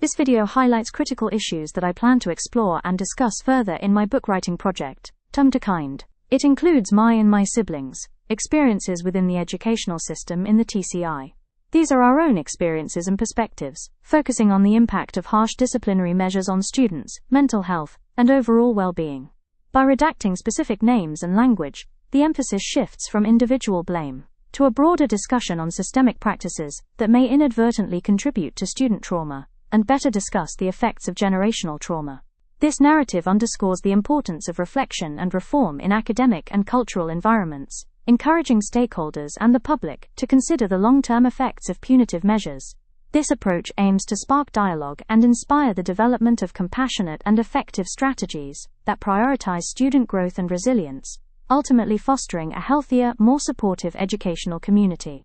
This video highlights critical issues that I plan to explore and discuss further in my book writing project, Tum to Kind. It includes my and my siblings' experiences within the educational system in the TCI. These are our own experiences and perspectives, focusing on the impact of harsh disciplinary measures on students, mental health, and overall well-being. By redacting specific names and language, the emphasis shifts from individual blame to a broader discussion on systemic practices that may inadvertently contribute to student trauma, and better discuss the effects of generational trauma. This narrative underscores the importance of reflection and reform in academic and cultural environments, encouraging stakeholders and the public to consider the long-term effects of punitive measures. This approach aims to spark dialogue and inspire the development of compassionate and effective strategies that prioritize student growth and resilience, ultimately fostering a healthier, more supportive educational community.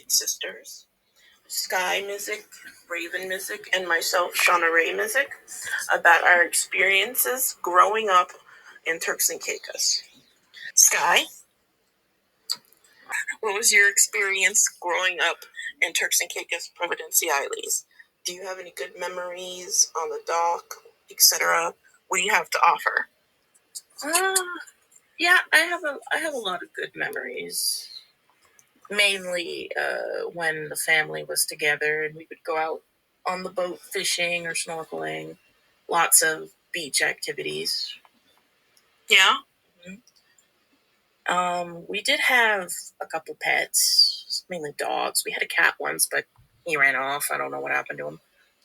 Sisters, Sky Missick, Raven Missick, and myself, Shauna Ray Missick, about our experiences growing up in Turks and Caicos. Sky, what was your experience growing up in Turks and Caicos, Providenciales? Do you have any good memories on the dock, etc.? What do you have to offer? Yeah, I have a lot of good memories. Mainly when the family was together and we would go out on the boat fishing or snorkeling. Lots of beach activities. Yeah. We did have a couple pets, mainly dogs. We had a cat once, but he ran off. I don't know what happened to him.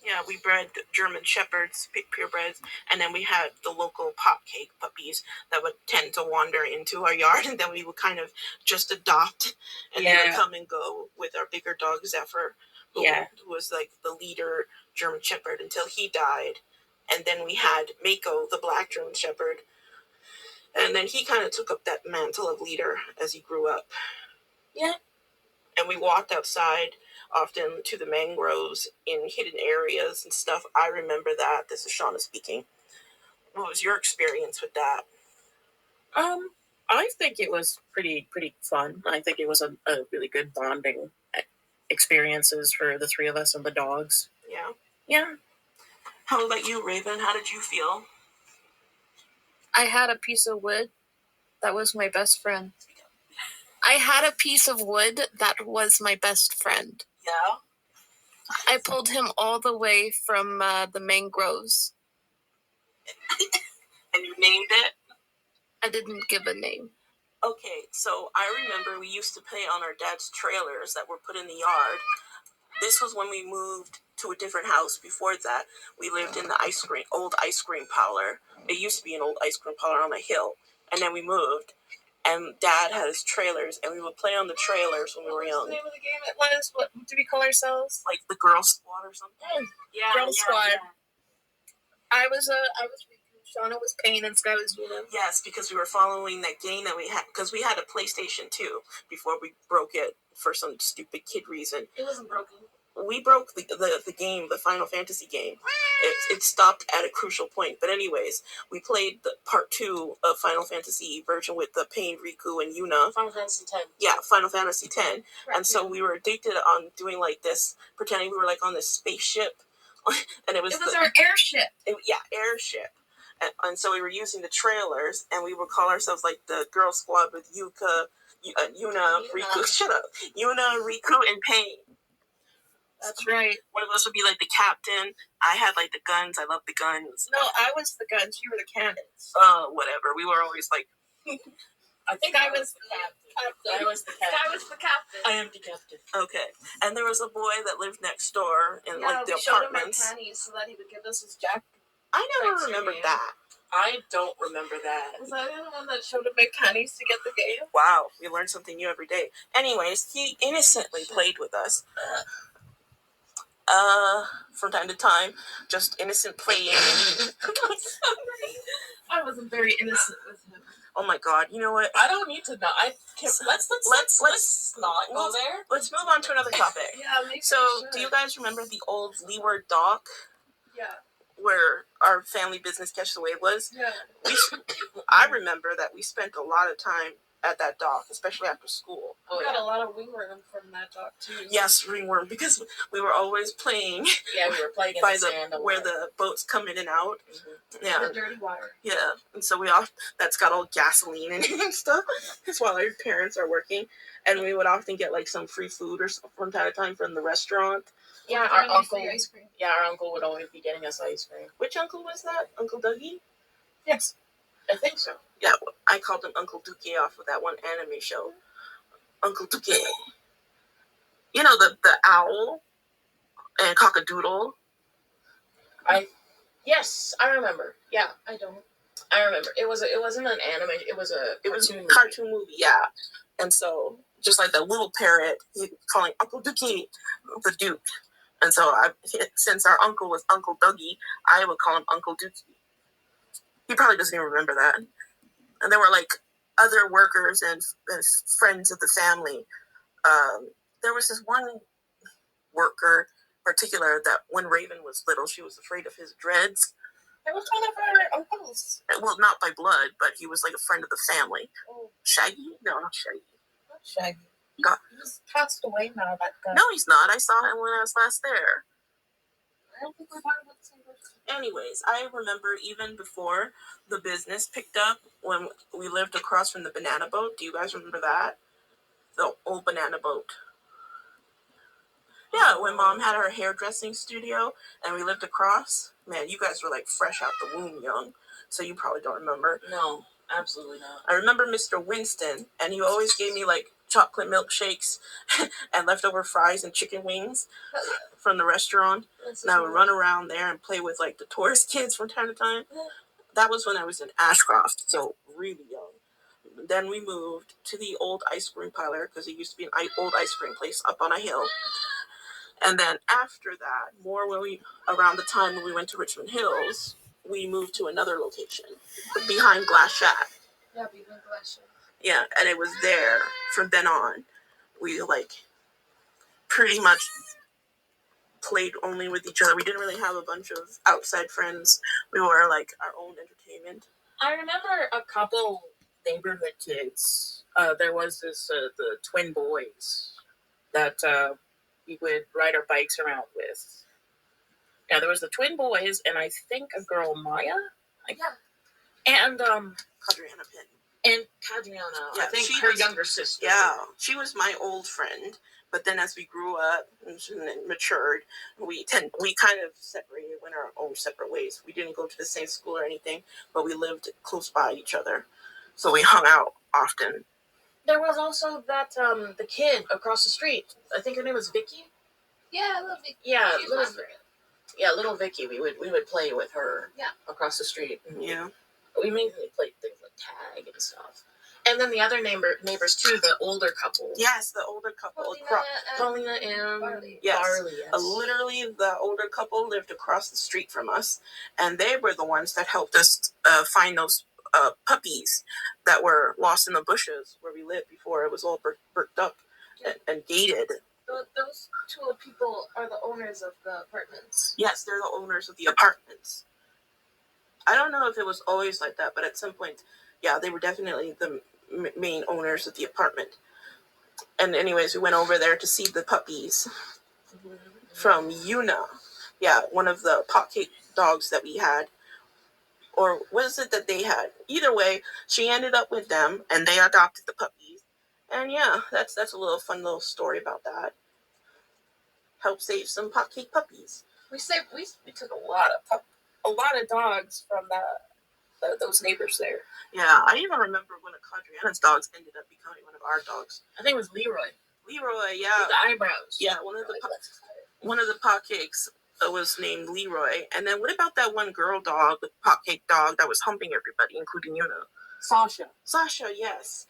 Yeah, we bred German Shepherds, purebreds, and then we had the local pop cake puppies that would tend to wander into our yard, and then we would kind of just adopt, and they would come and go with our bigger dog, Zephyr, who was like the leader German Shepherd until he died. And then we had Mako, the black German Shepherd, and then he kind of took up that mantle of leader as he grew up. Yeah. And we walked outside often to the mangroves in hidden areas and stuff. I remember that. This is Shauna speaking. What was your experience with that? I think it was pretty fun. I think it was a really good bonding experiences for the three of us and the dogs. Yeah. Yeah. How about you, Raven? How did you feel? I had a piece of wood that was my best friend. I had a piece of wood that was my best friend. Yeah. I pulled him all the way from the mangroves. And you named it? I didn't give a name. Okay, so I remember we used to play on our dad's trailers that were put in the yard. This was when we moved to a different house. Before that, we lived in the old ice cream parlor. It used to be an old ice cream parlor on a hill. And then we moved. And Dad had his trailers, and we would play on the trailers when we were young. What was the name of the game it was? What did we call ourselves? Like the Girl Squad or something? Yeah, Girl Squad. Yeah. I was Riku, Shauna was Pain, and Sky was Una. Yes, because we were following that game that we had, because we had a PlayStation 2 before we broke it for some stupid kid reason. It wasn't broken. We broke the game, the Final Fantasy game. It stopped at a crucial point. But anyways, we played the part 2 of Final Fantasy version with the Pain, Riku, and Yuna. Final Fantasy 10. Yeah, Final Fantasy 10. Right. And so we were addicted on doing like this, pretending we were like on this spaceship. And it was our airship. Airship. And so we were using the trailers, and we would call ourselves like the Girl Squad with Yuna, Riku. Shut up. Yuna, Riku, and Pain. That's right. One of us would be like the captain. I had like the guns. I loved the guns. No, I was the guns. You were the cannons. Whatever. We were always like. I think I was the captain. I was the captain. I was the captain. I am the captain. Okay. And there was a boy that lived next door in like the apartments. Showed him our panties so that he would give us his jacket. I never remembered that. I don't remember that. Was I the one that showed him my panties to get the game? Wow, we learn something new every day. Anyways, he innocently played with us. From time to time, just innocent playing. I wasn't very innocent with him. Oh my God! You know what? I don't need to know. Let's not go there. Let's move on to another topic. Yeah, so, do you guys remember the old Leeward dock? Yeah. Where our family business Catch the Wave was? Yeah. I remember that we spent a lot of time at that dock, especially after school. We got a lot of wingworm from that dock too. Yes, ringworm, because we were always playing. Yeah, we were playing by where the boats come in and out. Mm-hmm. Yeah, the dirty water. Yeah, and so that's got all gasoline in it and stuff. That's while our parents are working, and we would often get like some free food or something from time to time from the restaurant. Yeah, our uncle. Ice cream. Yeah, our uncle would always be getting us ice cream. Which uncle was that? Uncle Dougie? Yes, I think so. Yeah, I called him Uncle Dookie off of that one anime show. Uncle Dookie. You know the owl and cockadoodle. Yes, I remember. Yeah, I remember. It wasn't an anime. It was a cartoon movie. Yeah, and so just like the little parrot, he calling Uncle Dookie the Duke, and so since our uncle was Uncle Dougie, I would call him Uncle Dookie. He probably doesn't even remember that. And there were like other workers and friends of the family. There was this one worker in particular that when Raven was little, she was afraid of his dreads. It was one of our uncles. Well, not by blood, but he was like a friend of the family. Oh. Shaggy? No, not Shaggy. Not Shaggy. He's passed away now, that guy. No, he's not. I saw him when I was last there. I don't think we're talking about the same person. Anyways, I remember even before the business picked up when we lived across from the banana boat. Do you guys remember that? The old banana boat. Yeah, when Mom had her hairdressing studio and we lived across. Man, you guys were like fresh out the womb young, so you probably don't remember. No, absolutely not. I remember Mr. Winston, and he always gave me like chocolate milkshakes and leftover fries and chicken wings from the restaurant. And I would run around there and play with like the tourist kids from time to time. That was when I was in Ashcroft, so really young. Then we moved to the old ice cream parlor because it used to be an old ice cream place up on a hill. And then after that, around the time when we went to Richmond Hills, we moved to another location behind Glass Shack. Yeah, behind Glass Shack. Yeah, and it was there from then on. We like pretty much played only with each other. We didn't really have a bunch of outside friends. We were like our own entertainment. I remember a couple neighborhood kids. There was this the twin boys that we would ride our bikes around with. Yeah, there was the twin boys, and I think a girl, Maya. And Kadriana Penn. And Kadriana, yeah, I think her younger sister. Yeah, she was my old friend. But then as we grew up and matured, we kind of separated, went our own separate ways. We didn't go to the same school or anything, but we lived close by each other. So we hung out often. There was also that the kid across the street. I think her name was Vicky. Yeah, little Vicky. Yeah, little Vicky. We would play with her. Yeah, across the street. Yeah, we mainly played things like tag and stuff. And then the other neighbors too, the older couple. Yes, the older couple. Paulina and Barley. Yes. Barley, yes. Literally, the older couple lived across the street from us, and they were the ones that helped us find those puppies that were lost in the bushes where we lived before it was all bricked up and gated. Those two people are the owners of the apartments. Yes, they're the owners of the apartments. I don't know if it was always like that, but at some point, yeah, they were definitely the main owners of the apartment. And anyways, we went over there to see the puppies from Yuna. Yeah, one of the potcake dogs that we had. Or was it that they had? Either way, she ended up with them, and they adopted the puppies. And yeah, that's a fun little story about that. Helped save some potcake puppies. We took a lot of dogs from those neighbors there. Yeah, I even remember when Kadriana's dogs ended up becoming one of our dogs. I think it was Leroy. Leroy, yeah. With the eyebrows. Yeah, one of the potcakes was named Leroy. And then what about that one girl dog, the potcake dog that was humping everybody, including Yuna? Sasha, yes.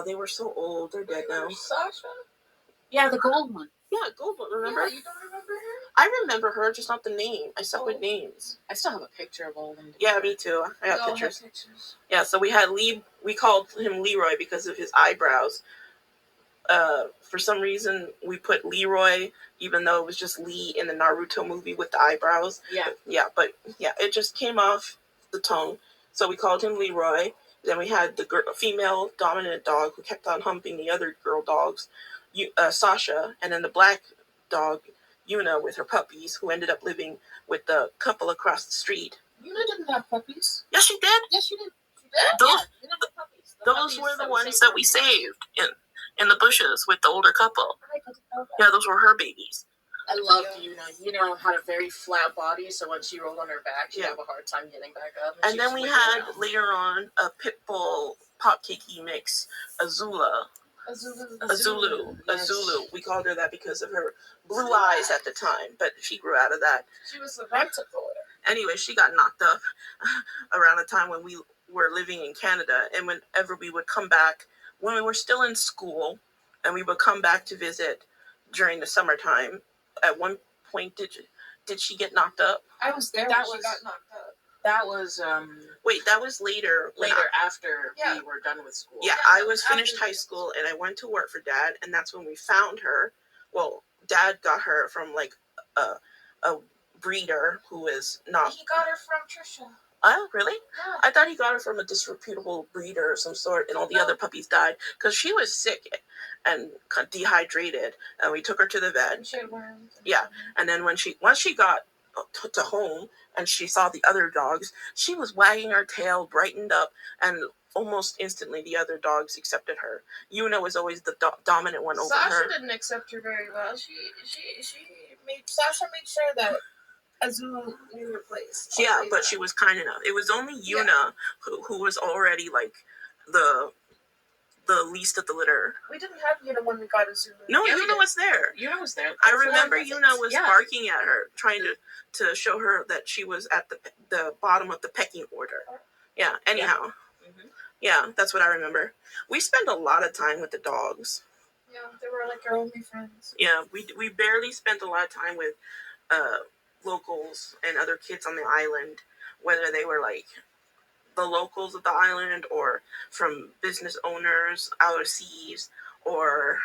They were so old. They're dead now. Sasha? Yeah, the gold one. Yeah, gold one, remember? Yeah, you don't remember her? I remember her, just not the name. I suck with names. I still have a picture of all of them. Yeah, me too. I got pictures. Yeah, so we called him Leroy because of his eyebrows. For some reason, we put Leroy, even though it was just Lee in the Naruto movie with the eyebrows. Yeah. Yeah, but yeah, it just came off the tongue. So we called him Leroy. Then we had the female dominant dog who kept on humping the other girl dogs, Sasha, and then the black dog, Yuna, with her puppies, who ended up living with the couple across the street. Yuna didn't have puppies. Yes, she did. Yes, she did. Those were the ones that we saved in the bushes with the older couple. Yeah, those were her babies. I loved Yuna. Yuna had a very flat body, so when she rolled on her back, she'd have a hard time getting back up. And then we had, later on, a pit bull popcakey mix, Azulu. We called her that because of her blue eyes at the time, but she grew out of that. She was the rental. Anyway, she got knocked up around the time when we were living in Canada, and whenever we would come back, when we were still in school, and we would come back to visit during the summertime. At one point, did she get knocked up? I was there when she got knocked up. That was wait, that was later after we were done with school. Yeah, I was finished high school and I went to work for Dad, and that's when we found her. Well, Dad got her from like a breeder who is not. He got her from Trisha. Oh, really? Yeah. I thought he got her from a disreputable breeder of some sort, and all the other puppies died because she was sick and dehydrated, and we took her to the vet. She had worms. Yeah, and then once she got to home and she saw the other dogs, she was wagging her tail, brightened up, and almost instantly the other dogs accepted her. Yuna was always the dominant one over her. Sasha didn't accept her very well. Sasha made sure that Azul knew her place. Yeah, but she was kind enough. It was only Yuna who was already like the least of the litter. We didn't have Yuna when we got Azul. No, Yuna was there. Yuna was there. I remember Yuna was barking at her, trying to show her that she was at the bottom of the pecking order. Yeah, anyhow. Mm-hmm. Yeah, that's what I remember. We spent a lot of time with the dogs. Yeah, they were like our only friends. Yeah, we barely spent a lot of time with locals and other kids on the island, whether they were like the locals of the island or from business owners overseas or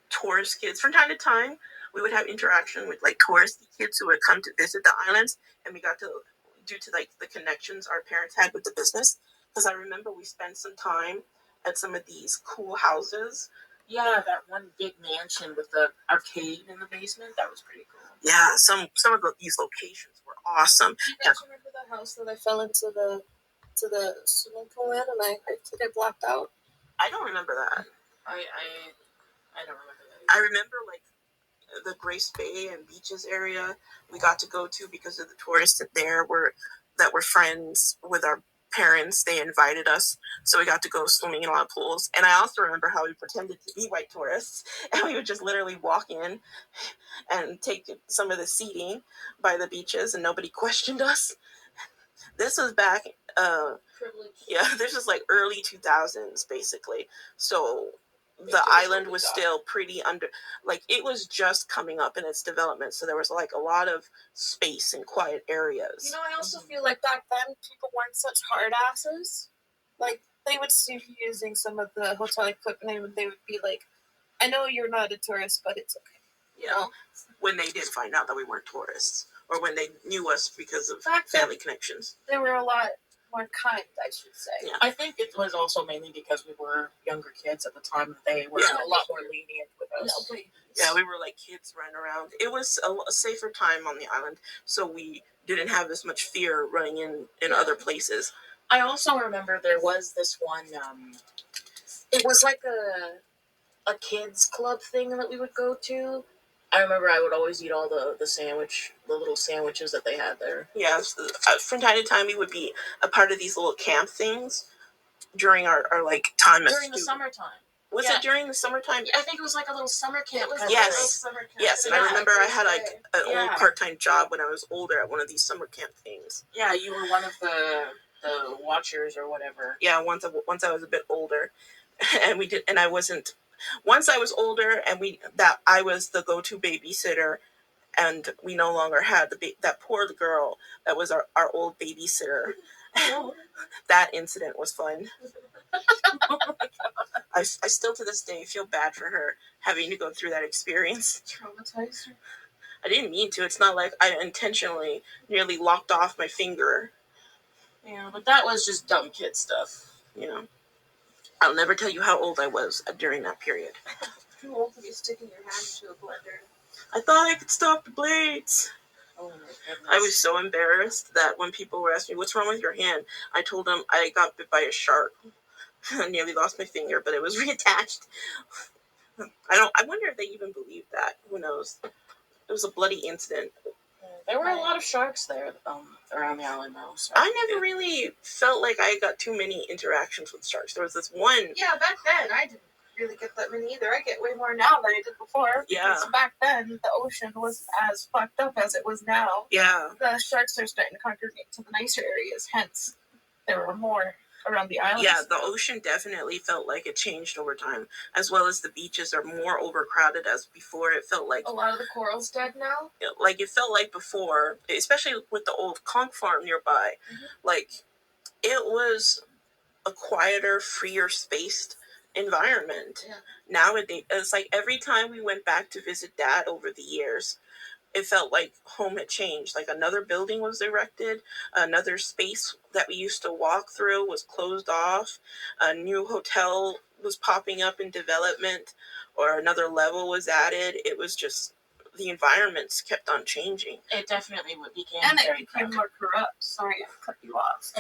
tourist kids. From time to time, we would have interaction with like touristy kids who would come to visit the islands, and we got to, due to like the connections our parents had with the business, because I remember we spent some time at some of these cool houses. Yeah, that one big mansion with the arcade in the basement, that was pretty cool. Yeah, some of these locations were awesome. You guys remember the house that I fell into the swimming pool in and I think I blocked out? I don't remember that. I don't remember that I either. remember like the Grace Bay and beaches area we got to go to because of the tourists that were friends with our parents. They invited us, so we got to go swimming in a lot of pools. And I also remember how we pretended to be white tourists, and we would just literally walk in and take some of the seating by the beaches, and nobody questioned us. This was back, this was like early 2000s, basically. So the island was still pretty it was just coming up in its development. So there was like a lot of space and quiet areas. You know, I also feel like back then people weren't such hard asses. Like they would see you using some of the hotel equipment and they would be like, I know you're not a tourist, but it's okay. Yeah. When they did find out that we weren't tourists, or when they knew us because of family connections. They were a lot more kind, I should say. Yeah. I think it was also mainly because we were younger kids at the time. They were a lot more lenient with us. No, yeah, we were like kids running around. It was a safer time on the island, so we didn't have as much fear running in other places. I also remember there was this one, it was like a kids club thing that we would go to. I remember I would always eat all the little sandwiches that they had there. Yeah, from time to time we would be a part of these little camp things during our like time during the summertime. Was it during the summertime? I think it was like a little summer camp. Yes, and I remember I had like an old part-time job when I was older at one of these summer camp things. Yeah, you were one of the watchers or whatever. Yeah, once I was a bit older, and I wasn't. Once I was older, and I was the go-to babysitter, and we no longer had that poor girl that was our old babysitter. That incident was fun. Oh my God. I still to this day feel bad for her having to go through that experience. Traumatized her. I didn't mean to. It's not like I intentionally nearly lopped off my finger. Yeah, but that was just dumb kid stuff. Yeah. I'll never tell you how old I was during that period. Too old to be sticking your hand into a blender. I thought I could stop the blades. Oh my goodness. I was so embarrassed that when people were asking me, what's wrong with your hand? I told them I got bit by a shark. I nearly lost my finger, but it was reattached. I wonder if they even believe that. Who knows? It was a bloody incident. There were a lot of sharks there around the island, though. So. I never really felt like I got too many interactions with sharks. There was this one. Yeah, back then I didn't really get that many either. I get way more now than I did before. Yeah. Because back then the ocean wasn't as fucked up as it was now. Yeah. The sharks are starting to congregate to the nicer areas, hence there were more around the island. Yeah, the ocean definitely felt like it changed over time, as well as the beaches are more overcrowded as before. It felt like a lot of the coral's dead now. Like it felt like before, especially with the old conch farm nearby, like it was a quieter, freer, spaced environment. Yeah. Nowadays, it's like every time we went back to visit Dad over the years, it felt like home had changed. Like another building was erected, another space that we used to walk through was closed off, a new hotel was popping up in development, or another level was added. It was just, the environments kept on changing. It definitely became And it very became crowded. more corrupt. Sorry, I cut you off.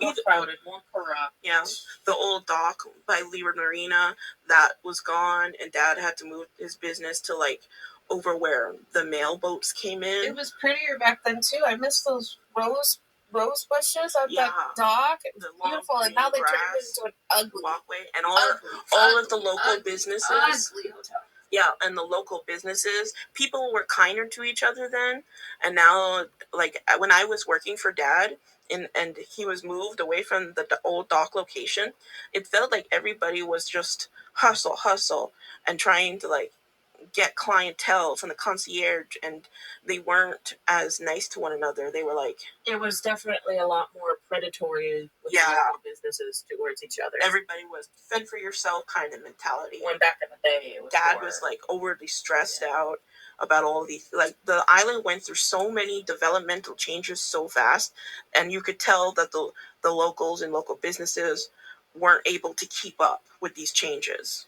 More crowded, more corrupt. Yeah, the old dock by Leeward Marina, that was gone, and Dad had to move his business to like over where the mail boats came in. It was prettier back then too. I miss those rose bushes on that dock. It was beautiful, and now they turned it into an ugly walkway, and all of the local businesses. Ugly hotel. Yeah, and the local businesses, people were kinder to each other then, and now, like when I was working for Dad, and he was moved away from the old dock location, it felt like everybody was just hustle, and trying to like get clientele from the concierge, and they weren't as nice to one another. They were like, it was definitely a lot more predatory with the local businesses towards each other. Everybody was fend for yourself kind of mentality. When back in the day, it was Dad was like overly stressed out about all of these. Like the island went through so many developmental changes so fast, and you could tell that the locals and local businesses weren't able to keep up with these changes.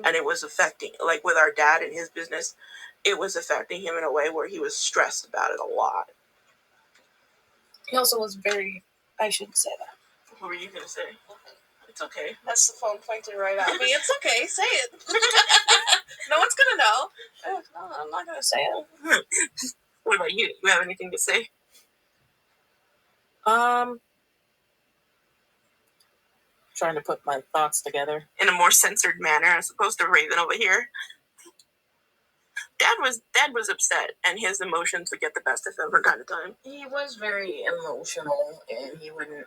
And it was affecting, like with our dad and his business, it was affecting him in a way where he was stressed about it a lot. He also was very, I shouldn't say that. What were you going to say? It's okay. That's the phone pointing right at me. It's okay, say it. No one's going to know. No, I'm not going to say it. What about you? You have anything to say? Trying to put my thoughts together in a more censored manner as opposed to Raven over here. Dad was upset, and his emotions would get the best of him from time to time. He was very emotional, and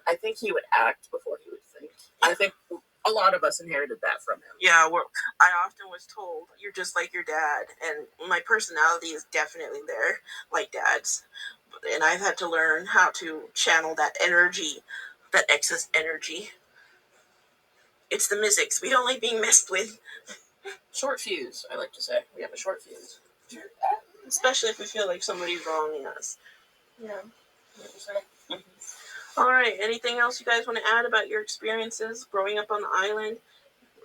I think he would act before he would think. I think a lot of us inherited that from him. Yeah, I often was told, you're just like your dad, and my personality is definitely there, like Dad's. And I've had to learn how to channel that energy, that excess energy. It's the Missicks. We don't like being messed with. Short fuse, I like to say. We have a short fuse. Especially if we feel like somebody's wronging us. Yeah. All right. Anything else you guys want to add about your experiences growing up on the island?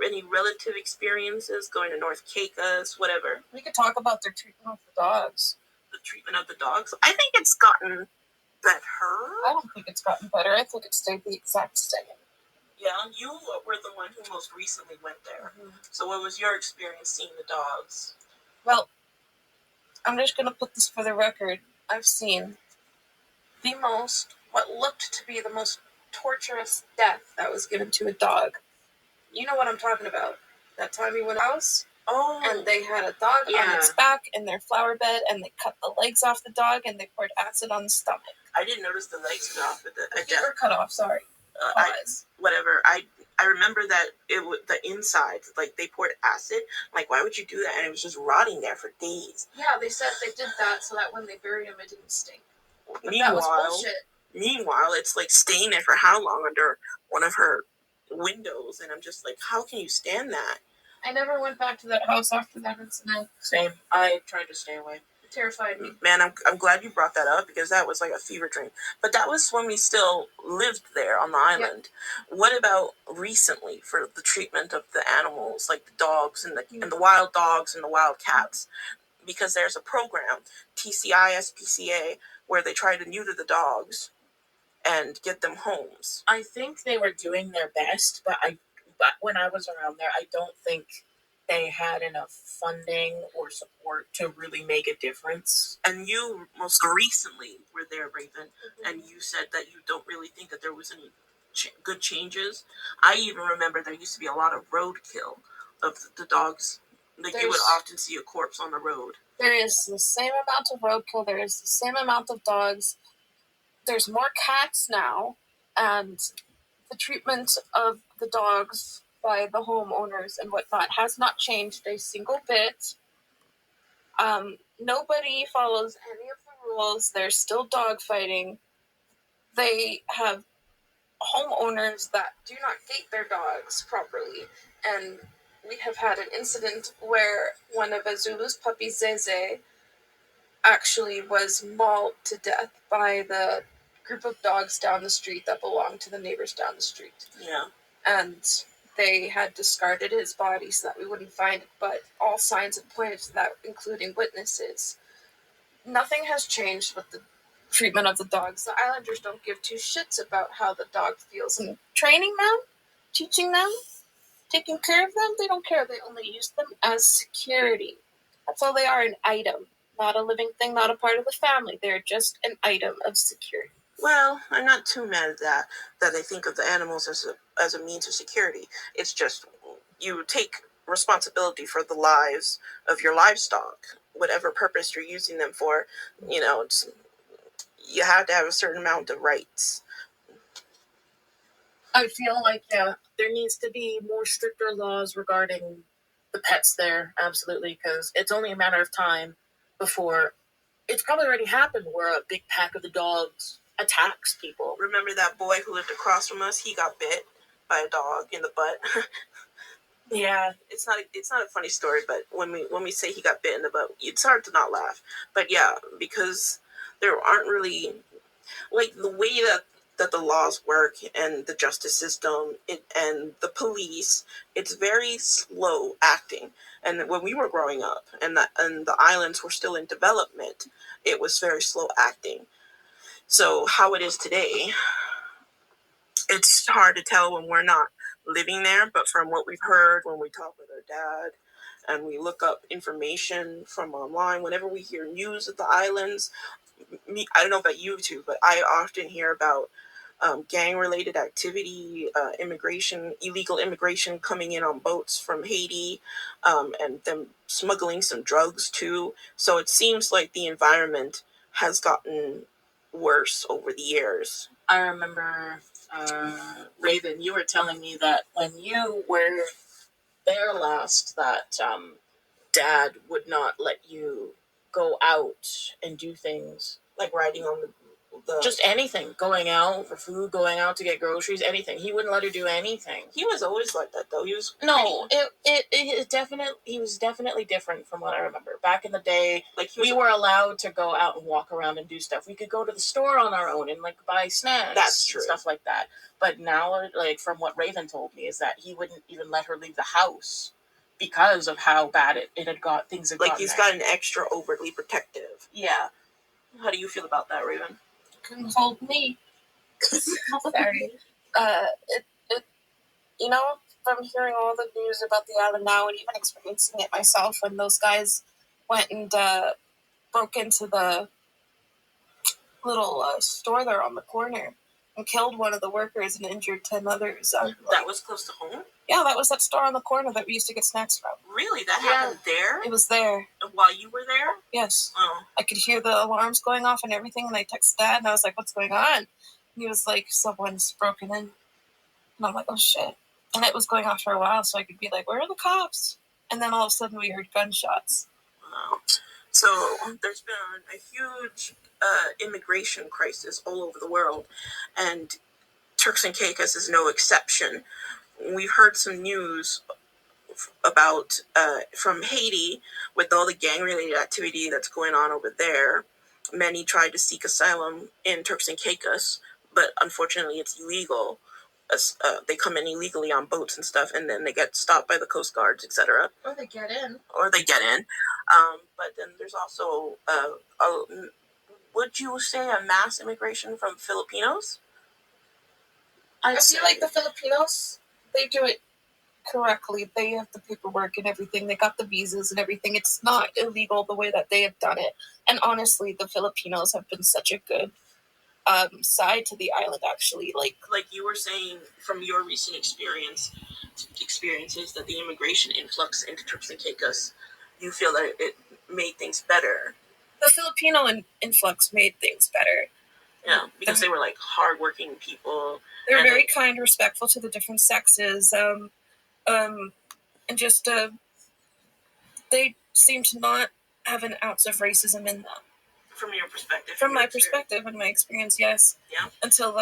Any relative experiences, going to North Caicos, whatever? We could talk about their treatment of the dogs. The treatment of the dogs? I think it's gotten better. I don't think it's gotten better. I think it stayed the exact same. Yeah, you were the one who most recently went there. So what was your experience seeing the dogs? Well, I'm just going to put this for the record. I've seen what looked to be the most torturous death that was given to a dog. You know what I'm talking about. That time we went to the house, and they had a dog on its back in their flower bed, and they cut the legs off the dog, and they poured acid on the stomach. I didn't notice the legs cut off. But the feet were cut off, sorry. I remember that it was the inside, like they poured acid. Like, why would you do that? And it was just rotting there for days. Yeah, they said they did that so that when they buried him, it didn't stink. But that was bullshit. Meanwhile, it's like staying there for how long under one of her windows, and I'm just like, how can you stand that? I never went back to that house after that incident. Same. I tried to stay away. terrified me. Man, I'm glad you brought that up because that was like a fever dream. But that was when we still lived there on the island. Yep. What about recently for the treatment of the animals, like the dogs and the wild dogs and the wild cats? Because there's a program, TCI, SPCA, where they try to neuter the dogs and get them homes. I think they were doing their best, but when I was around there, I don't think they had enough funding or support to really make a difference. And you most recently were there, Raven, and you said that you don't really think that there was any good changes. I even remember there used to be a lot of roadkill of the dogs. Like you would often see a corpse on the road. There is the same amount of roadkill. There is the same amount of dogs. There's more cats now, and the treatment of the dogs by the homeowners and whatnot has not changed a single bit. Nobody follows any of the rules. There's still dog fighting. They have homeowners that do not gate their dogs properly, and we have had an incident where one of Azulu's puppies, Zeze, actually was mauled to death by the group of dogs down the street that belonged to the neighbors down the street. Yeah. And they had discarded his body so that we wouldn't find it, but all signs have pointed to that, including witnesses. Nothing has changed with the treatment of the dogs. The islanders don't give two shits about how the dog feels. And training them, teaching them, taking care of them, they don't care. They only use them as security. That's all they are, an item. Not a living thing, not a part of the family. They're just an item of security. Well, I'm not too mad at that I think of the animals as a means of security. It's just you take responsibility for the lives of your livestock, whatever purpose you're using them for. You know, you have to have a certain amount of rights. I feel like, yeah, there needs to be more stricter laws regarding the pets there, absolutely, because it's only a matter of time before it's probably already happened where a big pack of the dogs attacks people. Remember that boy who lived across from us? He got bit by a dog in the butt. Yeah, it's not a funny story, but when we say he got bit in the butt, it's hard to not laugh. But yeah, because there aren't really like the way that the laws work and the justice system and the police, it's very slow acting. And when we were growing up and the islands were still in development, it was very slow acting. So how it is today, it's hard to tell when we're not living there, but from what we've heard when we talk with our dad and we look up information from online, whenever we hear news of the islands, I don't know about you two, but I often hear about gang-related activity, illegal immigration coming in on boats from Haiti, and them smuggling some drugs too. So it seems like the environment has gotten worse over the years. I remember, Raven, you were telling me that when you were there last, that Dad would not let you go out and do things. Like riding on the just anything, going out for food, going out to get groceries, anything. He wouldn't let her do anything. He was always like that, though. He was he was definitely different from what I remember. Back in the day, like we were allowed to go out and walk around and do stuff. We could go to the store on our own and like buy snacks. That's true. Stuff like that. But now, like from what Raven told me, is that he wouldn't even let her leave the house because of how bad it had got. Things had like he's gotten extra overly protective. Yeah. How do you feel about that, Raven? Couldn't hold me. Sorry. You know, from hearing all the news about the island now and even experiencing it myself when those guys went and broke into the little store there on the corner and killed one of the workers and injured 10 others. That was close to home? Yeah, that was that store on the corner that we used to get snacks from. Really? That happened there? It was there. While you were there? Yes. Oh. I could hear the alarms going off and everything, and I texted Dad, and I was like, what's going on? And he was like, someone's broken in. And I'm like, oh, shit. And it was going off for a while, so I could be like, where are the cops? And then all of a sudden we heard gunshots. Wow. So there's been a huge immigration crisis all over the world, and Turks and Caicos is no exception. We've heard some news about from Haiti, with all the gang-related activity that's going on over there. Many tried to seek asylum in Turks and Caicos, but unfortunately it's illegal. They come in illegally on boats and stuff, and then they get stopped by the Coast Guards, etc. Or they get in. But then there's also, would you say, a mass immigration from Filipinos? I feel like the Filipinos, they do it correctly. They have the paperwork and everything. They got the visas and everything. It's not illegal the way that they have done it. And honestly, the Filipinos have been such a good side to the island, actually. Like you were saying from your recent experiences that the immigration influx into Turks and Caicos, you feel that it made things better. The Filipino influx made things better. Yeah, because they were like hardworking people. They were very kind, respectful to the different sexes, and just they seem to not have an ounce of racism in them. From your perspective? From my perspective and my experience, yes. Yeah. Until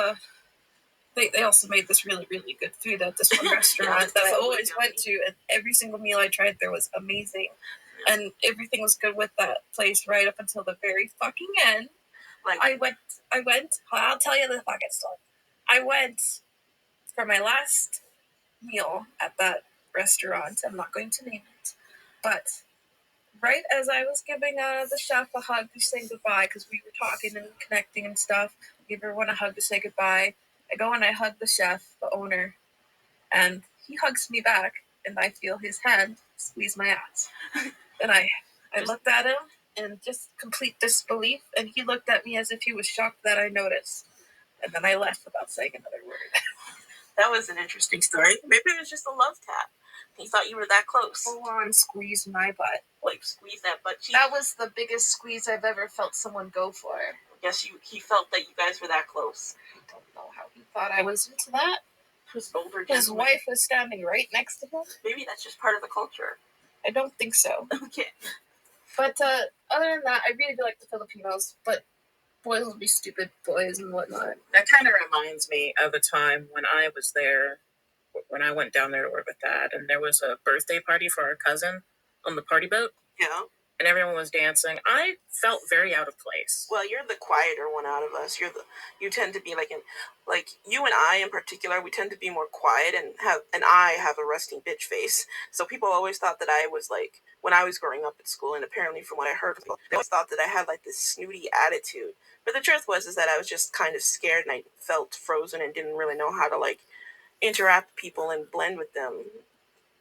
they also made this really, really good food at this one restaurant that I always went to, and every single meal I tried there was amazing. Yeah. And everything was good with that place right up until the very fucking end. Like, I went, I'll tell you the fucking story. I went for my last meal at that restaurant. I'm not going to name it. But right as I was giving the chef a hug to say goodbye, because we were talking and connecting and stuff, give everyone a hug to say goodbye. I go and I hug the chef, the owner, and he hugs me back, and I feel his hand squeeze my ass. And I looked at him in just complete disbelief, and he looked at me as if he was shocked that I noticed. And then I left without saying another word. That was an interesting story. Maybe it was just a love tap. He thought you were that close. Full on squeeze my butt. Like, squeeze that butt cheek. That was the biggest squeeze I've ever felt someone go for. I guess he felt that you guys were that close. I don't know how he thought I was into that. His older gentleman. His wife was standing right next to him. Maybe that's just part of the culture. I don't think so. Okay. But other than that, I really do like the Filipinos, but boys will be stupid boys and whatnot. That kind of reminds me of a time when I was there, when I went down there to work with Dad, and there was a birthday party for our cousin on the party boat. Yeah. And everyone was dancing. I felt very out of place. Well, you're the quieter one out of us. You tend to be like you and I in particular. We tend to be more quiet and I have a resting bitch face. So people always thought that I was like, when I was growing up at school, and apparently from what I heard, they always thought that I had like this snooty attitude. But the truth was that I was just kind of scared, and I felt frozen and didn't really know how to like interact with people and blend with them.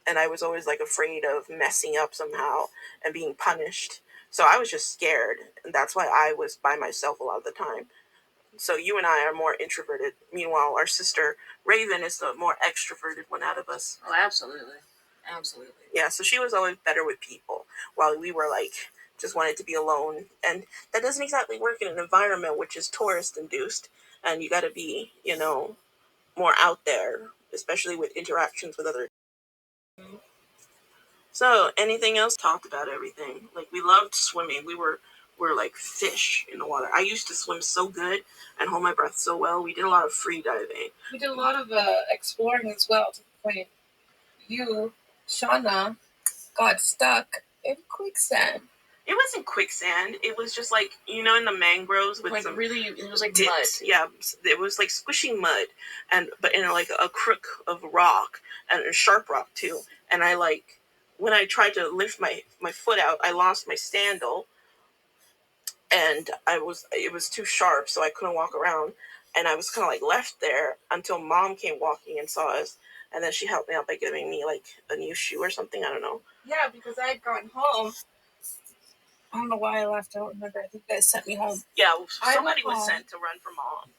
And I was always like afraid of messing up somehow and being punished. So I was just scared. And that's why I was by myself a lot of the time. So you and I are more introverted. Meanwhile, our sister Raven is the more extroverted one out of us. Oh, absolutely. Absolutely. Yeah, so she was always better with people, while we were like, just wanted to be alone. And that doesn't exactly work in an environment which is tourist induced. And you got to be, more out there, especially with interactions with other. So, anything else? Talked about everything. Like, we loved swimming. We were like fish in the water. I used to swim so good and hold my breath so well. We did a lot of free diving. We did a lot of exploring as well, to the point you, Shauna, got stuck in quicksand. It wasn't quicksand. It was just like, in the mangroves with like some really, it was like dips. mud. Yeah, it was like squishy mud, but in like a crook of rock, and a sharp rock too. And I when I tried to lift my foot out, I lost my sandal, and it was too sharp, so I couldn't walk around, and I was kind of like left there until Mom came walking and saw us, and then she helped me out by giving me like a new shoe or something. I don't know. Yeah, because I had gone home. I don't know why I left. I don't remember. I think you guys sent me home. Yeah, somebody was sent to run for Mom.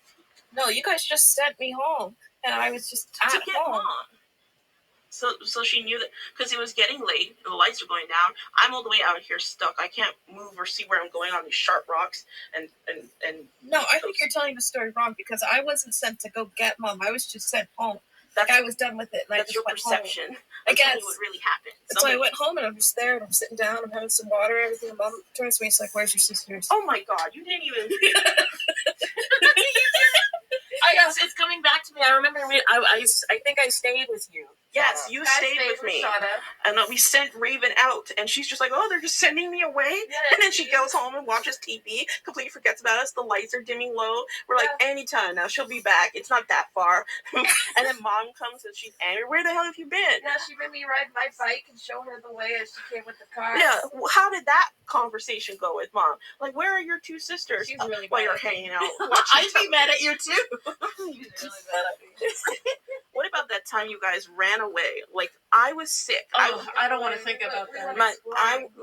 No, you guys just sent me home, and I was just at to get home. Mom. So she knew that, because it was getting late, the lights were going down. I'm all the way out here stuck. I can't move or see where I'm going on these sharp rocks. And no, I think you're telling the story wrong, because I wasn't sent to go get Mom. I was just sent home. I was done with it. And that's your perception. Home. I guess what really happened. So I went home, and I'm just there, and I'm sitting down, I'm having some water and everything. And Mom turns to me, she's like, "Where's your sisters?" Oh my God, you didn't even. It's coming back to me. I remember. I think I stayed with you. Yes, you stayed with me. And we sent Raven out, and she's just like, oh, they're just sending me away? Yeah, and then she goes home and watches TV, completely forgets about us. The lights are dimming low. We're like, anytime now, she'll be back. It's not that far. And then Mom comes and she's angry. Where the hell have you been? Yeah, she made me ride my bike and show her the way as she came with the car. Yeah, how did that conversation go with Mom? Like, where are your two sisters? She's really while mad you're hanging out. I'd be mad at you too. She's really mad at me. What about that time you guys ran away? Like, I was sick. I don't want to think about that.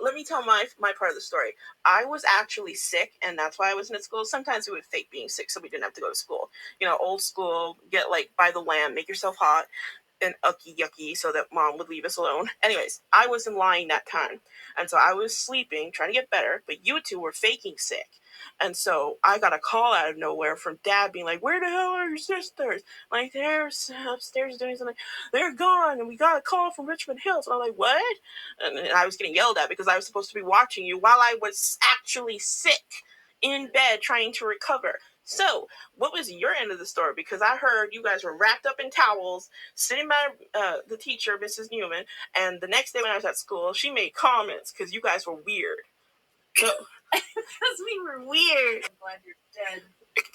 Let me tell my part of the story. I was actually sick, and that's why I wasn't at school. Sometimes we would fake being sick so we didn't have to go to school. You know, old school, get like by the lamp, make yourself hot and ucky yucky so that Mom would leave us alone. Anyways, I wasn't lying that time. And so I was sleeping, trying to get better, but you two were faking sick. And so I got a call out of nowhere from Dad being like, where the hell are your sisters? Like, they're upstairs doing something. They're gone, and we got a call from Richmond Hills. And I'm like, what? And I was getting yelled at because I was supposed to be watching you while I was actually sick in bed trying to recover. So, what was your end of the story? Because I heard you guys were wrapped up in towels, sitting by the teacher, Mrs. Newman, and the next day when I was at school, she made comments because you guys were weird. So, because we were weird. I'm glad you're dead.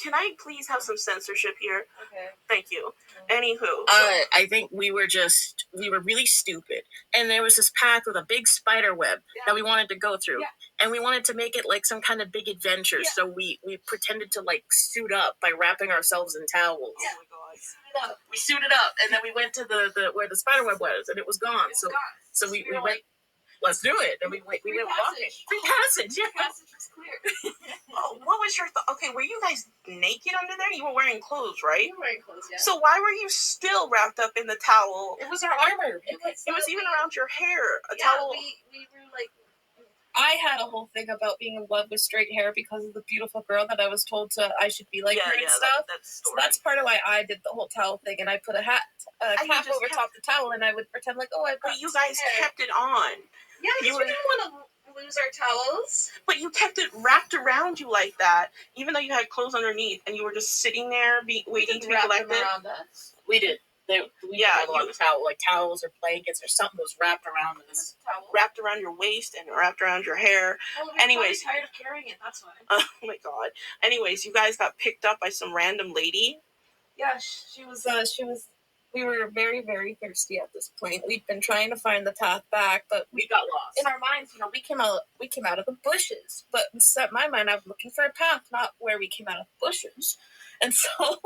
Can I please have some censorship here? Okay. Thank you. Anywho. I think we were really stupid. And there was this path with a big spider web that we wanted to go through. Yeah. And we wanted to make it like some kind of big adventure. Yeah. So we pretended to like suit up by wrapping ourselves in towels. Yeah. Oh my God. We suited up and then we went to the where the spider web was and it was gone. So we went, let's do it. And we went walking. Free passage, yeah. Passage was clear. What was your okay, were you guys naked under there? You were wearing clothes, right? We were wearing clothes, yeah. So why were you still wrapped up in the towel? It was our armor. It was even around your hair. Towel. We were like, I had a whole thing about being in love with straight hair because of the beautiful girl that I was told I should be like her and stuff. So that's part of why I did the whole towel thing, and I put a cap over top the towel, and I would pretend like, But you guys kept it on. Yeah, because we didn't want to lose our towels. But you kept it wrapped around you like that, even though you had clothes underneath, and you were just sitting there waiting to be collected. Around us. We did. We had a lot of towels or blankets or something was wrapped around us. Wrapped around your waist and wrapped around your hair. Well, anyways, tired of carrying it. That's why. Oh my God. Anyways, you guys got picked up by some random lady. Yeah, she was. We were very, very thirsty at this point. We'd been trying to find the path back, but we got lost. In our minds, we came out of the bushes. But in my mind, I was looking for a path, not where we came out of the bushes. And so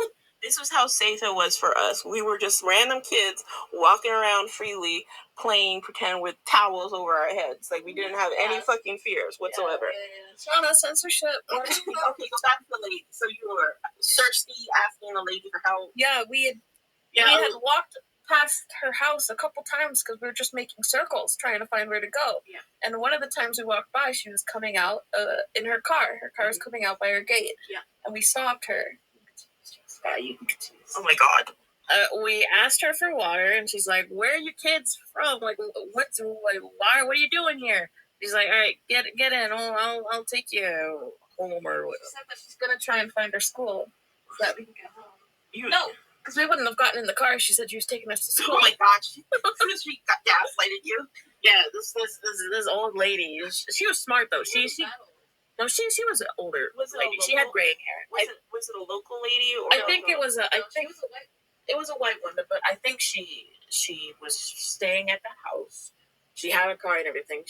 this was how Satha was for us. We were just random kids walking around freely, playing pretend with towels over our heads. Like we didn't have any fucking fears whatsoever. Shauna, censorship. Okay, go back to the lady. So you were thirsty, asking the lady for help. Yeah, we had walked past her house a couple times because we were just making circles trying to find where to go. Yeah. And one of the times we walked by, she was coming out in her car. Her car was coming out by her gate. Yeah. And we stopped her. Oh my God. We asked her for water, and she's like, "Where are you kids from? Like, what are you doing here?" She's like, "All right, get in. I'll take you home or whatever." She said that she's gonna try and find her school so that we can get home. No, because we wouldn't have gotten in the car. She said she was taking us to school. Oh my God, she gaslighted you. Yeah, this old lady. She was smart though. She was an older lady. She had gray hair. Was it a local lady? Or I think it was it was a white woman, but I think she was staying at the house. She had a car and everything.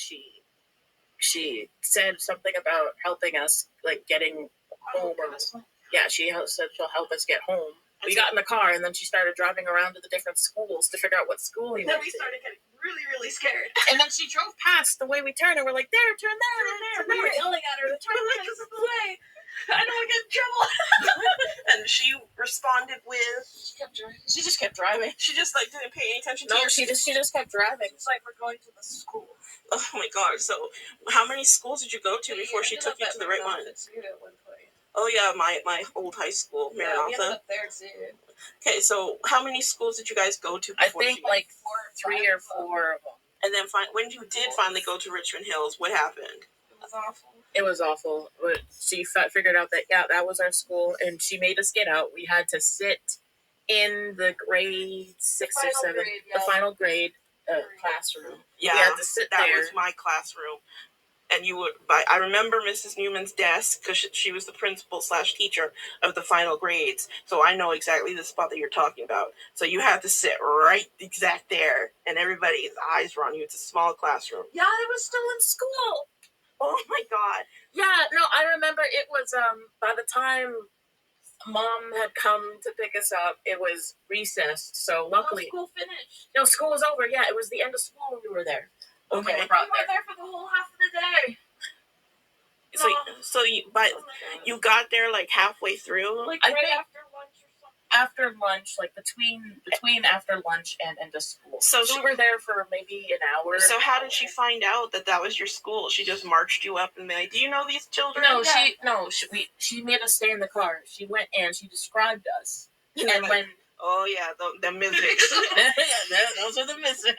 She said something about helping us, like getting home. Yeah, she said she'll help us get home. We got in the car, and then she started driving around to the different schools to figure out what school we went to. Then we started getting really, really scared. And then she drove past the way we turned, and we're like, there, turn there. And we were yelling at her to turn this way. I don't want to get in trouble. And she responded with... She just kept driving. She just, didn't pay any attention to you. No, she just kept driving. It's like, we're going to the school. Oh, my God. So, how many schools did you go to before she took you to the right one? Oh, yeah, my old high school, Maranatha. Yeah, we ended up there, too. Okay, so how many schools did you guys go to before? I think, 3 or 4 of them. And then when you did finally go to Richmond Hills, what happened? It was awful. But she figured out that, that was our school, and she made us get out. We had to sit in the grade 6 or 7, the final grade classroom. Yeah, we had to sit that there. was my classroom. And I remember Mrs. Newman's desk because she was the principal / teacher of the final grades. So I know exactly the spot that you're talking about. So you had to sit right exact there, and everybody's eyes were on you. It's a small classroom. Yeah, I was still in school. Oh my God. Yeah, no, I remember it was, by the time Mom had come to pick us up, it was recessed. So luckily. School finished. No, school was over. Yeah, it was the end of school when we were there. Okay. We were there for the whole half of the day. So you got there like halfway through? Like I right think after lunch or something. after lunch, like between after lunch and into school. So we were there for maybe an hour. So how did she find out that was your school? She just marched you up and be like, "Do you know these children?" She made us stay in the car. She went and she described us. And like, when oh yeah, the Missick. those are the Missick.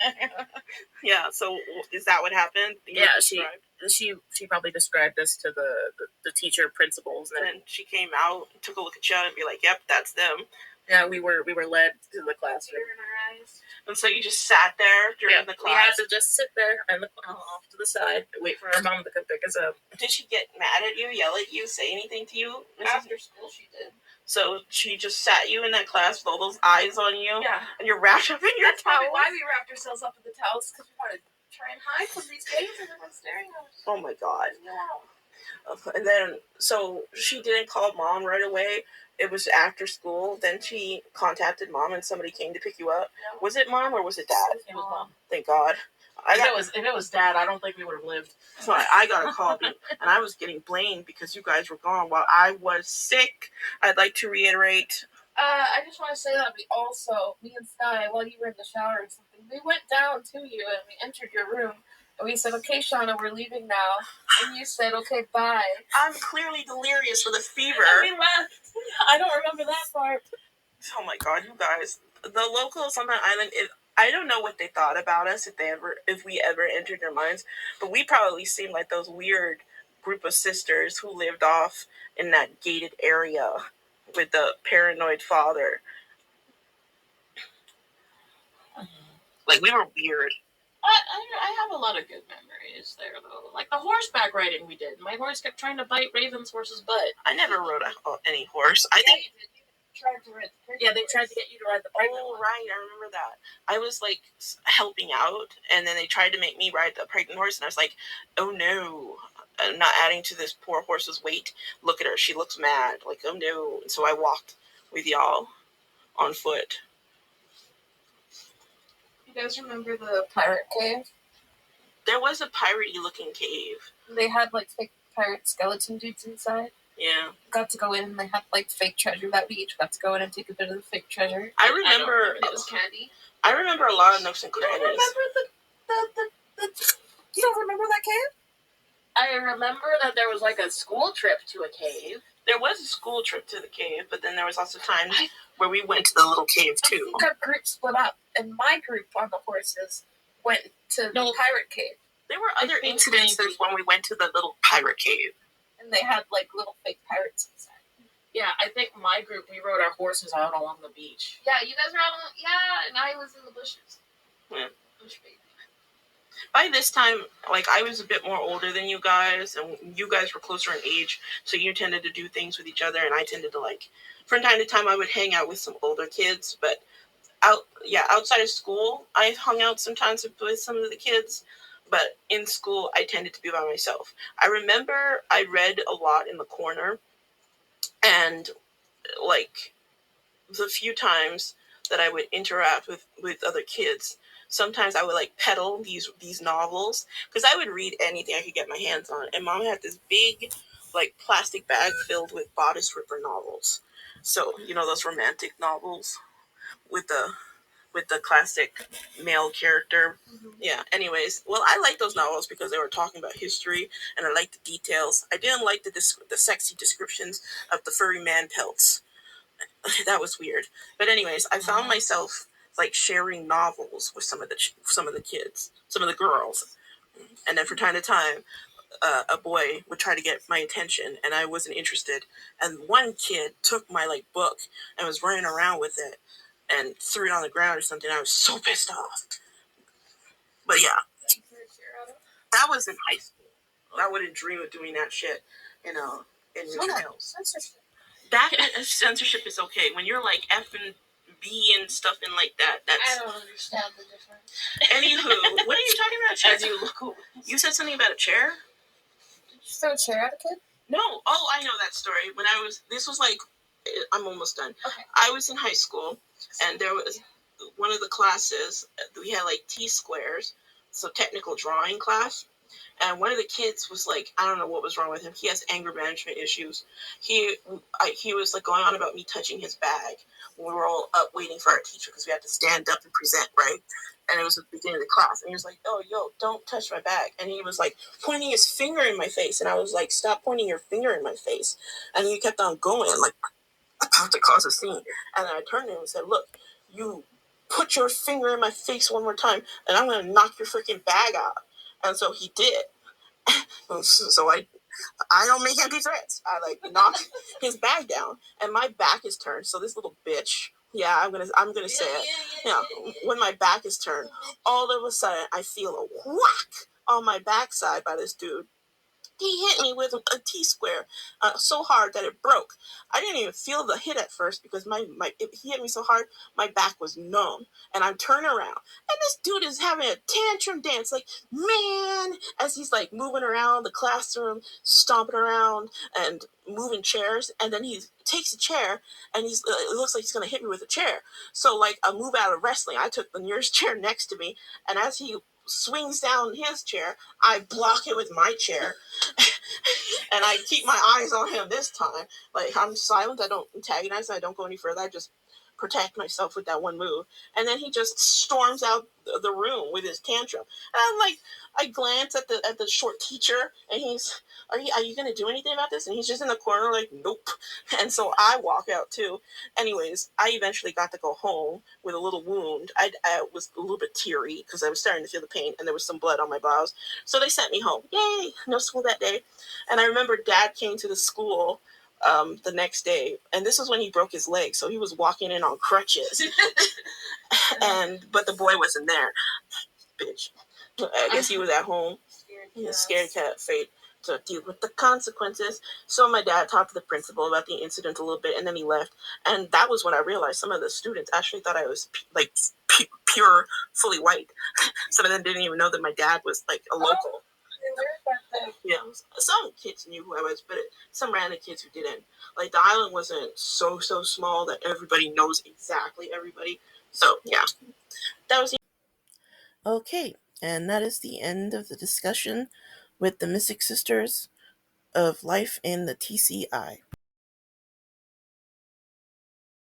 Yeah. So is that what happened? She probably described us to the teacher principals, and then she came out, took a look at you, and be like, "Yep, that's them." Yeah, we were led to the classroom. Tear in our eyes. And so you just sat there during the class. We had to just sit there and look off to the side and wait for our mom to come pick us up. Did she get mad at you, yell at you, say anything to you? After school, she did. So she just sat you in that class with all those eyes on you? Yeah. And you're wrapped up in your That's probably towels? why we wrapped ourselves up in the towels, because we wanted to try and hide from these kids and everyone's staring at us. Oh my God. Yeah. And then, so she didn't call Mom right away. It was after school. Then she contacted Mom and somebody came to pick you up. Yeah. Was it Mom or was it Dad? It was Mom. Thank God. If it was Dad, I don't think we would have lived. So I got a call, and I was getting blamed because you guys were gone while I was sick. I'd like to reiterate. I just want to say that me and Sky, while you were in the shower or something, we went down to you and we entered your room. And we said, "Okay, Shauna, we're leaving now." And you said, "Okay, bye." I'm clearly delirious with a fever. And we left. I don't remember that part. Oh my God, you guys. The locals on that island, I don't know what they thought about us if we ever entered their minds, but we probably seemed like those weird group of sisters who lived off in that gated area with the paranoid father. Like, we were weird. I have a lot of good memories there, though. Like the horseback riding we did. My horse kept trying to bite Raven's horse's butt. I never rode any horse. I think. They tried to get you to ride the pregnant one. one. Right, I remember that. I was like helping out, and then they tried to make me ride the pregnant horse, and I was like, "Oh no, I'm not adding to this poor horse's weight. Look at her, she looks mad." Like, oh no. And so I walked with y'all on foot. You guys remember the pirate cave? There was a piratey looking cave. They had like fake pirate skeleton dudes inside. Yeah. Got to go in and they had like fake treasure that we each got to go in and take a bit of the fake treasure. I remember it was candy. I remember a lot of nooks and crannies. You don't remember you don't remember that cave? I remember that there was like a school trip to a cave. There was a school trip to the cave, but then there was also times where we went to the little cave too. I think our group split up, and my group on the horses went to the pirate cave. There were other incidences when we went to the little pirate cave. And they had like little fake pirates inside. Yeah, I think my group, we rode our horses out along the beach. Yeah, you guys were out and I was in the bushes. Yeah. Bush baby. By this time, like, I was a bit more older than you guys, and you guys were closer in age, so you tended to do things with each other, and I tended to, like, from time to time, I would hang out with some older kids, but outside of school, I hung out sometimes with some of the kids, but in school, I tended to be by myself. I remember I read a lot in the corner, and, like, the few times that I would interact with other kids, sometimes I would like peddle these novels because I would read anything I could get my hands on. And Mom had this big like plastic bag filled with bodice ripper novels. So, you know, those romantic novels with the classic male character. Mm-hmm. Yeah. Anyways, well, I liked those novels because they were talking about history and I liked the details. I didn't like the sexy descriptions of the furry man pelts. That was weird. But anyways, I found myself like sharing novels with some of the kids, some of the girls, and then from time to time, a boy would try to get my attention, and I wasn't interested. And one kid took my like book and was running around with it and threw it on the ground or something. I was so pissed off. But yeah, that was in high school. I wouldn't dream of doing that shit, in retrials. That censorship is okay. When you're like F and B and stuff and like that, that's... I don't understand the difference. Anywho, what are you talking about? As you look over. You said something about a chair? Did you throw a chair at a kid? No. Oh, I know that story. This was like, I'm almost done. Okay. I was in high school, and there was one of the classes, we had like T-squares, so technical drawing class. And one of the kids was like, I don't know what was wrong with him. He has anger management issues. He was like going on about me touching his bag. We were all up waiting for our teacher because we had to stand up and present, right? And it was at the beginning of the class. And he was like, oh, yo, don't touch my bag. And he was like pointing his finger in my face. And I was like, stop pointing your finger in my face. And he kept on going, like, about to cause a scene. And then I turned to him and said, look, you put your finger in my face one more time, and I'm going to knock your freaking bag out. And so he did. So I don't make empty threats. I like knock his bag down, and my back is turned. So this little bitch, yeah, I'm gonna say it. Yeah, when my back is turned, all of a sudden I feel a whack on my backside by this dude. He hit me with a T-square so hard that it broke. I didn't even feel the hit at first because he hit me so hard, my back was numb. And I'm turning around, and this dude is having a tantrum dance, like, man, as he's like moving around the classroom, stomping around and moving chairs. And then he takes a chair, and it looks like he's going to hit me with a chair. So like a move out of wrestling, I took the nearest chair next to me, and as he swings down his chair, I block it with my chair. And I keep my eyes on him this time. Like, I'm silent, I don't antagonize, I don't go any further, I just protect myself with that one move. And then he just storms out the room with his tantrum. And I'm like, I glance at the short teacher, and he's, are you going to do anything about this? And he's just in the corner like, nope. And so I walk out too. Anyways, I eventually got to go home with a little wound. I was a little bit teary because I was starting to feel the pain, and there was some blood on my blouse. So they sent me home. Yay! No school that day. And I remember Dad came to the school the next day, and this was when he broke his leg, so he was walking in on crutches. But the boy wasn't there. Bitch. I guess he was at home. He was scared cat fate to deal with the consequences. So my dad talked to the principal about the incident a little bit, and then he left. And that was when I realized some of the students actually thought I was pure, fully white. Some of them didn't even know that my dad was like a local. Yeah, some kids knew who I was, but some random kids who didn't. Like, the island wasn't so small that everybody knows exactly everybody. So yeah, that was okay, and that is the end of the discussion with the Missick sisters of life in the TCI.